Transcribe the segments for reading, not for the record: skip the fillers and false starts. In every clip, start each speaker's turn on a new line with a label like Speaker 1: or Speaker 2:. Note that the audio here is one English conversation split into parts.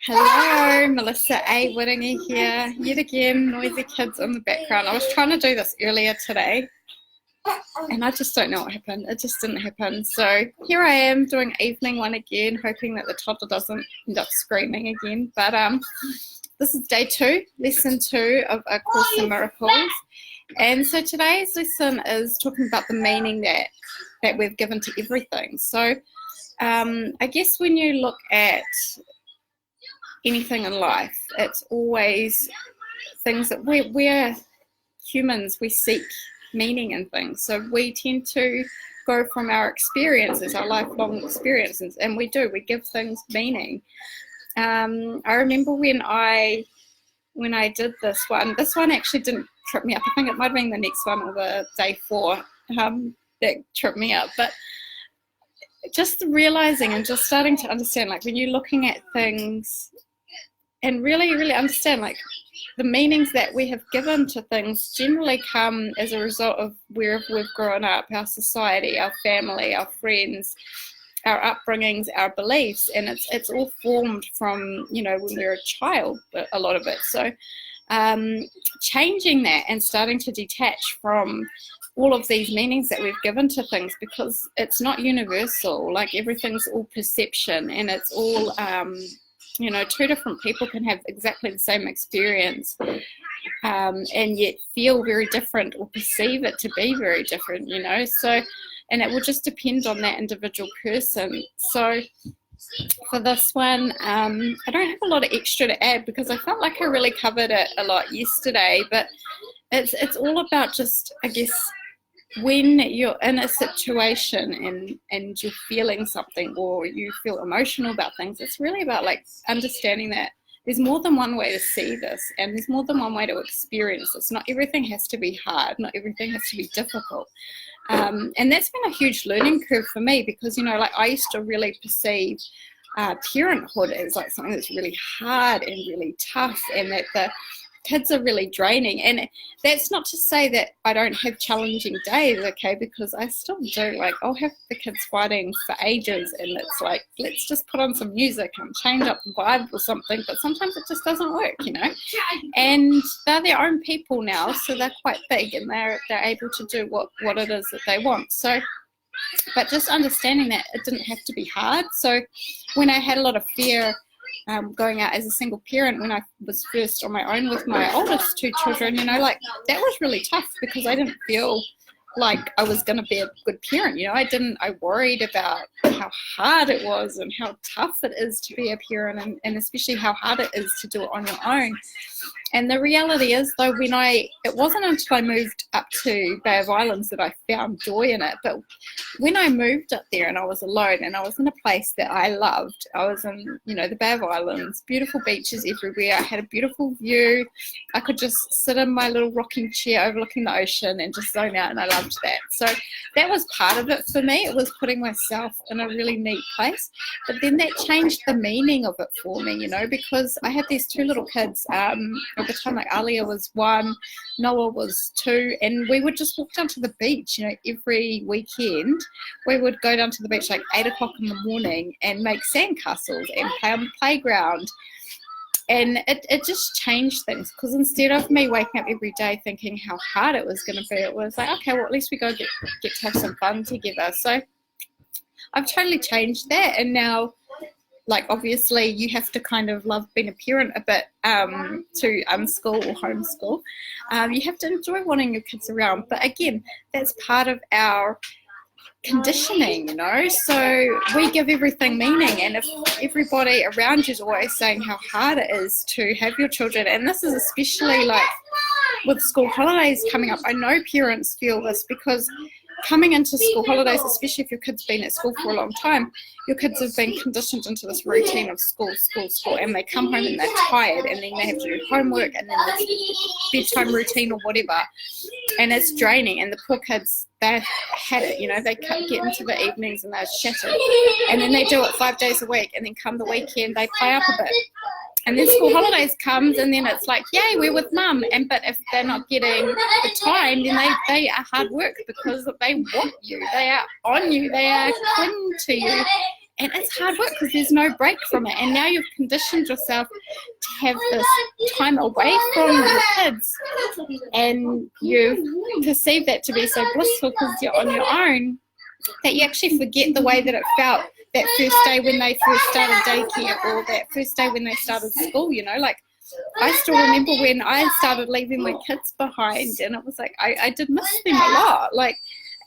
Speaker 1: Hello, Melissa A. Wiringi here. Yet again, noisy kids in the background. I was trying to do this earlier today, and I just don't know what happened. It just didn't happen. So here I am doing evening one again, hoping that the toddler doesn't end up screaming again. But this is day 2, lesson 2 of A Course in Miracles. And so today's lesson is talking about the meaning that we've given to everything. So I guess when you look at anything in life, it's always things that we're humans, we seek meaning in things. So we tend to go from our experiences, our lifelong experiences, and we give things meaning. I remember when I did this one actually didn't trip me up. I think it might have been the next one or the day 4 that tripped me up. But just realizing and just starting to understand, like when you're looking at things and really understand, like the meanings that we have given to things generally come as a result of where we've grown up, our society, our family, our friends, our upbringings, our beliefs, and it's all formed from, when we're a child, a lot of it. So changing that and starting to detach from all of these meanings that we've given to things, because it's not universal. Like everything's all perception, and it's all two different people can have exactly the same experience and yet feel very different or perceive it to be very different, so, and it will just depend on that individual person. So for this one, I don't have a lot of extra to add because I felt like I really covered it a lot yesterday, but it's all about just, I guess, when you're in a situation and you're feeling something or you feel emotional about things, it's really about like understanding that there's more than one way to see this, and there's more than one way to experience this. Not everything has to be hard, not everything has to be difficult. And that's been a huge learning curve for me because, like I used to really perceive parenthood as like something that's really hard and really tough, and that the kids are really draining. And that's not to say that I don't have challenging days, okay, because I still do. Like I'll have the kids fighting for ages, and it's like, let's just put on some music and change up the vibe or something, but sometimes it just doesn't work, and they're their own people now, so they're quite big and they're able to do what it is that they want. So but just understanding that it didn't have to be hard. So when I had a lot of fear going out as a single parent, when I was first on my own with my oldest 2 children, like that was really tough because I didn't feel like I was going to be a good parent. I worried about how hard it was and how tough it is to be a parent, and especially how hard it is to do it on your own. And the reality is, though, it wasn't until I moved up to Bay of Islands that I found joy in it. But when I moved up there and I was alone and I was in a place that I loved, I was in, the Bay of Islands, beautiful beaches everywhere. I had a beautiful view. I could just sit in my little rocking chair overlooking the ocean and just zone out, and I loved that. So that was part of it for me. It was putting myself in a really neat place. But then that changed the meaning of it for me, because I had these 2 little kids. At the time, like Alia was 1, Noah was 2, and we would just walk down to the beach, every weekend. We would go down to the beach like 8 o'clock in the morning and make sandcastles and play on the playground. And it just changed things, because instead of me waking up every day thinking how hard it was going to be, it was like, okay, well, at least we go get to have some fun together. So I've totally changed that, and now, like, obviously you have to kind of love being a parent a bit to unschool or homeschool. You have to enjoy wanting your kids around. But again, that's part of our conditioning, so we give everything meaning. And if everybody around you is always saying how hard it is to have your children, and this is especially like with school holidays coming up, I know parents feel this because coming into school holidays, especially if your kid's been at school for a long time, your kids have been conditioned into this routine of school, and they come home and they're tired, and then they have to do homework, and then this bedtime routine or whatever, and it's draining. And the poor kids, they've had it, they can't get into the evenings and they're shattered, and then they do it 5 days a week, and then come the weekend they play up a bit. And then school holidays comes, and then it's like, yay, we're with mum. But if they're not getting the time, then they are hard work because they want you. They are on you. They are clinging to you. And it's hard work because there's no break from it. And now you've conditioned yourself to have this time away from your kids. And you perceive that to be so blissful because you're on your own, that you actually forget the way that it felt that first day when they first started daycare, or that first day when they started school, you know, like I still remember when I started leaving my kids behind, and it was like, I did miss them a lot. Like,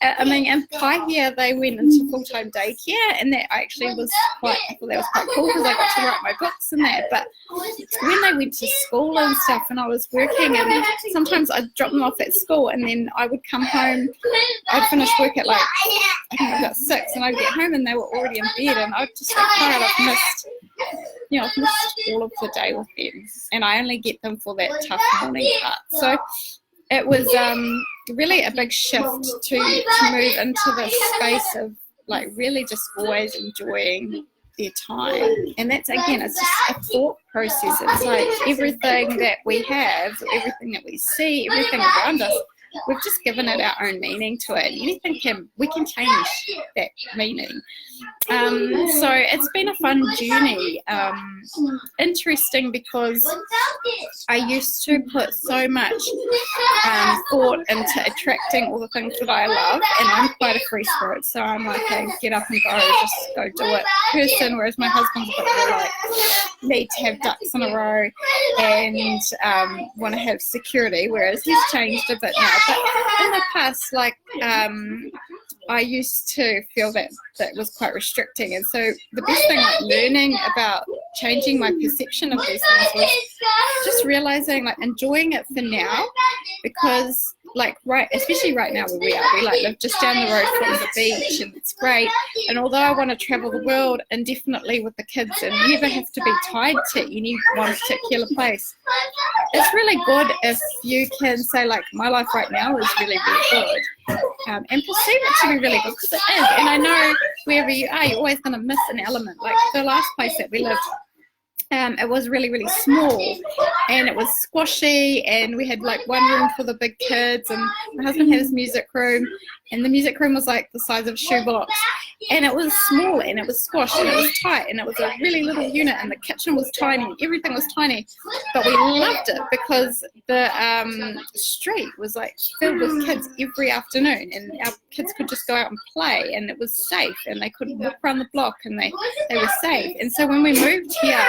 Speaker 1: I mean, in Paihia, they went into full-time daycare, and that actually was I thought that was quite cool because I got to write my books and that. But when they went to school and stuff, and I was working, and sometimes I'd drop them off at school, and then I would come home, I'd finish work at like, I think about 6, and I'd get home and they were already in bed, and I'd just like, I've missed all of the day with them, and I only get them for that tough morning part. So it was really a big shift to move into this space of like really just always enjoying their time. And that's, again, it's just a thought process. It's like everything that we have, everything that we see, everything around us, we've just given it our own meaning to it. And we can change that meaning. So it's been a fun journey. Interesting because I used to put so much thought into attracting all the things that I love, and I'm quite a free spirit, so I'm like a get up and go, just go do it person, whereas my husband's a bit more like need to have ducks in a row and want to have security, whereas he's changed a bit now. But in the past, like I used to feel that was quite restricting, and so the best thing, like learning about changing my perception of these things, was just realizing, like, enjoying it for now, because like especially right now where we live just down the road from the beach, and it's great. And although I want to travel the world indefinitely with the kids and never have to be tied to any one particular place, it's really good if you can say, like, my life right now is really, really good, and perceive it to be really good, because it is. And I know wherever you are, you're always going to miss an element. Like the last place that we lived, it was really, really small, and it was squashy, and we had like one room for the big kids, and my husband had his music room, and the music room was like the size of a shoebox, and it was small, and it was squashed, and it was tight, and it was a really little unit, and the kitchen was tiny, everything was tiny, but we loved it because the street was like filled with kids every afternoon, and our kids could just go out and play, and it was safe, and they could walk around the block, and they were safe. And so when we moved here,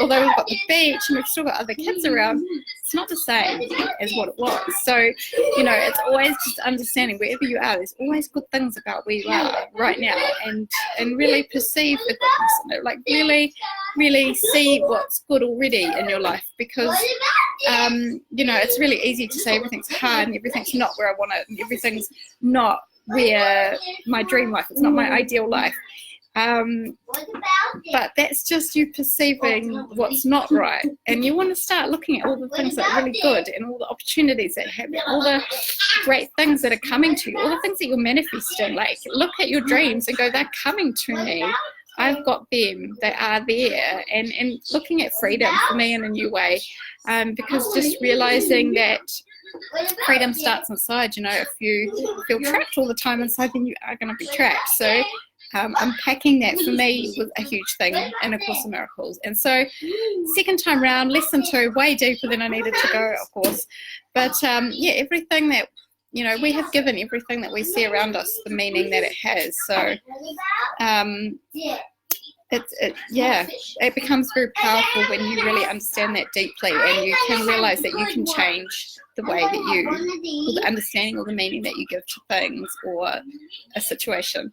Speaker 1: although we've got the beach and we've still got other kids around, it's not the same as what it was. So, you know, it's always just understanding wherever you are, there's always good things about where you are right now, and really perceive the things, like really, really see what's good already in your life, because, you know, it's really easy to say everything's hard and everything's not where I want it and everything's not where my dream life, it's not my ideal life. But that's just you perceiving what's not right, and you want to start looking at all the things that are really good, and all the opportunities that happen, all the great things that are coming to you, all the things that you're manifesting. Like, look at your dreams and go, they're coming to me, I've got them, they are there. And looking at freedom for me in a new way, because just realizing that freedom starts inside. You know, if you feel trapped all the time inside, then you are going to be trapped. So unpacking that for me was a huge thing in A Course in Miracles. And so second time round, lesson 2, way deeper than I needed to go, of course. But yeah, everything that, you know, we have given everything that we see around us the meaning that it has. So it becomes very powerful when you really understand that deeply, and you can realize that you can change the way that you, or the understanding or the meaning that you give to things or a situation.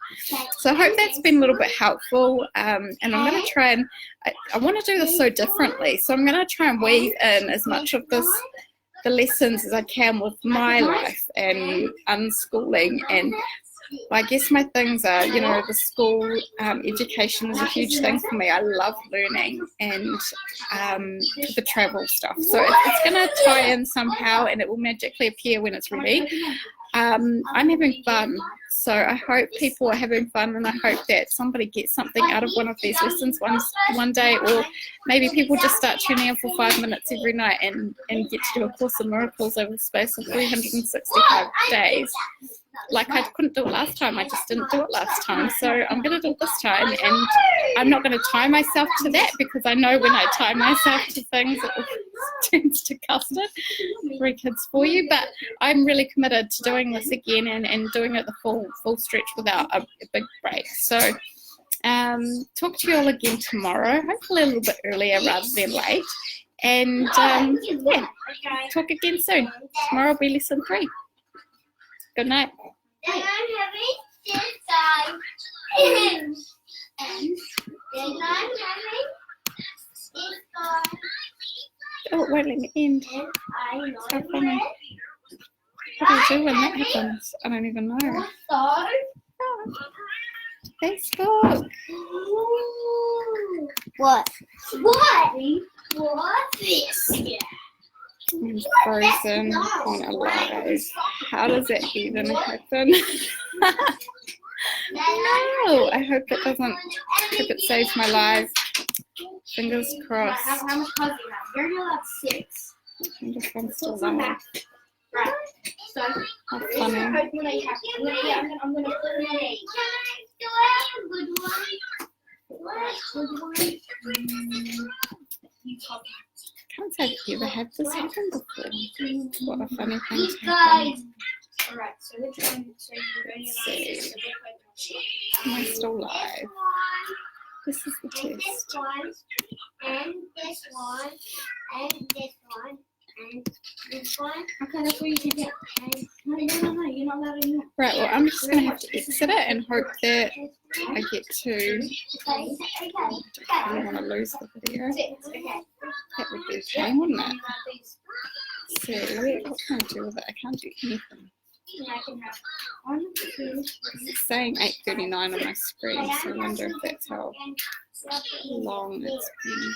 Speaker 1: So I hope that's been a little bit helpful, and I'm going to try and, I want to do this so differently, so I'm going to try and weave in as much of the lessons as I can with my life and unschooling. And I guess my things are, you know, the school education is a huge thing for me. I love learning, and the travel stuff. So it's going to tie in somehow, and it will magically appear when it's ready. I'm having fun, so I hope people are having fun, and I hope that somebody gets something out of one of these lessons one day, or maybe people just start tuning in for 5 minutes every night and get to do A Course in Miracles over the space of 365 days. like I couldn't do it last time. I just didn't do it last time. So I'm going to do it this time, and I'm not going to tie myself to that, because I know when I tie myself to things, it turns to custard. 3 kids for you. But I'm really committed to doing this again and doing it the full stretch without a big break. So talk to you all again tomorrow, hopefully a little bit earlier rather than late. And yeah, talk again soon. Tomorrow will be lesson 3. Good night. Oh, it won't let me end. How funny. What do you do when that happens? I don't even know. Oh, Facebook.
Speaker 2: What? What? This?
Speaker 1: I'm frozen on a live. How does it even happen? No, I hope it doesn't. Hope it saves my life. Fingers crossed.
Speaker 2: How much cars do you have? You're gonna have 6.
Speaker 1: I'm just going to live.
Speaker 2: Right. So,
Speaker 1: How funny.
Speaker 2: I'm gonna put it in.
Speaker 1: Can't say I've ever had this happen before. What a funny thing to happen.
Speaker 2: Alright, so which one? So you're going
Speaker 1: Let's see. Am I still live? This is the test.
Speaker 2: this one, and this one, and this one, and this one. Okay, that's what you can get. No, you're not allowed anymore.
Speaker 1: Right, well, I'm just going to have to exit it and hope that I get to. I don't want to lose the video. That would be a shame, wouldn't it? So, what can I do with it? I can't do anything.
Speaker 2: I can have 1, 2,
Speaker 1: It's saying 8:39 on my screen, so I wonder if that's how long it's been.